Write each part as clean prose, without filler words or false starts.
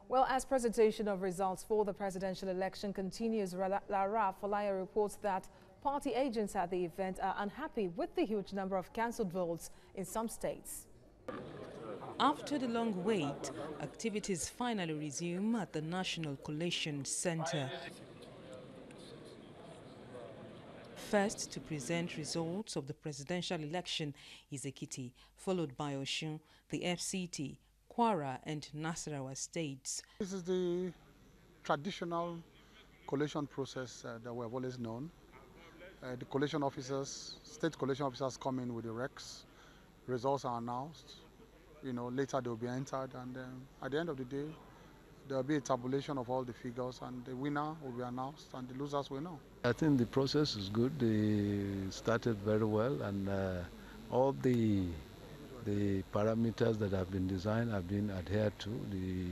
Well, as presentation of results for the presidential election continues, Lara Folayo reports that party agents at the event are unhappy with the huge number of cancelled votes in some states. After the long wait, activities finally resume at the National Collation Center. First to present results of the presidential election is Ekiti, followed by Osun, the FCT, Kwara and Nasarawa states. This is the traditional collation process that we have always known. The collation officers, state collation officers come in with the recs, results are announced, later they'll be entered, and at the end of the day, there'll be a tabulation of all the figures, and the winner will be announced, and the losers will know. I think the process is good. They started very well, and all the parameters that have been designed have been adhered to. The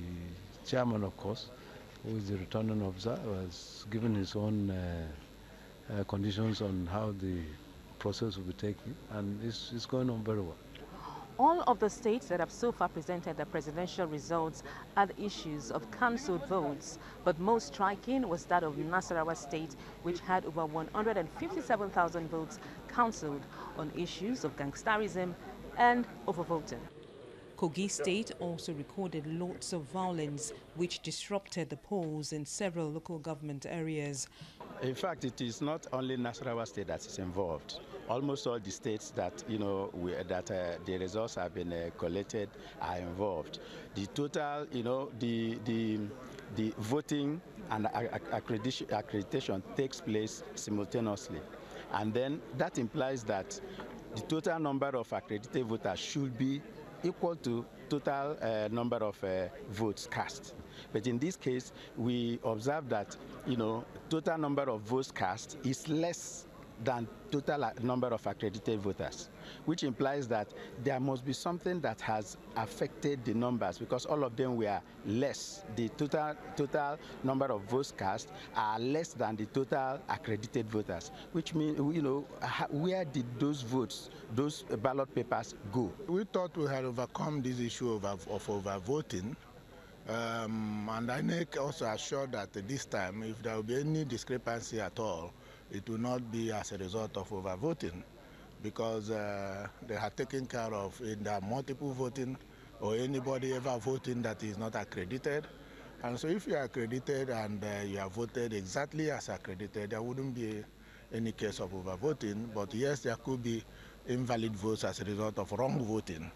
chairman, of course, who is the returning officer, was given his own conditions on how the process will be taken, and it's going on very well. All of the states that have so far presented their presidential results had issues of cancelled votes, but most striking was that of Nasarawa State, which had over 157,000 votes cancelled on issues of gangsterism and overvoting. Kogi State also recorded lots of violence, which disrupted the polls in several local government areas. In fact, it is not only Nasarawa State that is involved. Almost all the states that the results have been collected are involved. The total, the voting and accreditation takes place simultaneously, and then that implies that the total number of accredited voters should be equal to total number of votes cast. But in this case, we observe that, total number of votes cast is less than total number of accredited voters, which implies that there must be something that has affected the numbers, because all of them were less. The total number of votes cast are less than the total accredited voters, which means, where did those votes, those ballot papers go? We thought we had overcome this issue of overvoting. And INEC also assured that this time, if there will be any discrepancy at all, it will not be as a result of overvoting, because they have taken care of either multiple voting or anybody ever voting that is not accredited. And so if you are accredited and you are voted exactly as accredited, there wouldn't be any case of overvoting. But yes, there could be invalid votes as a result of wrong voting.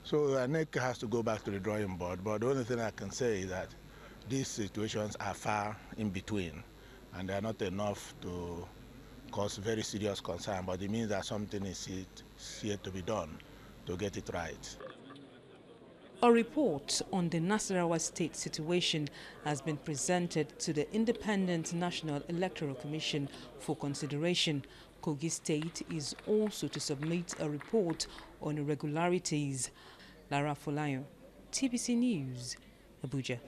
So INEC has to go back to the drawing board, but the only thing I can say is that these situations are far in between, and they are not enough to cause very serious concern, but it means that something is yet to be done to get it right. A report on the Nasarawa State situation has been presented to the Independent National Electoral Commission for consideration. Kogi State is also to submit a report on irregularities. Lara Folayo, TVC News, Abuja.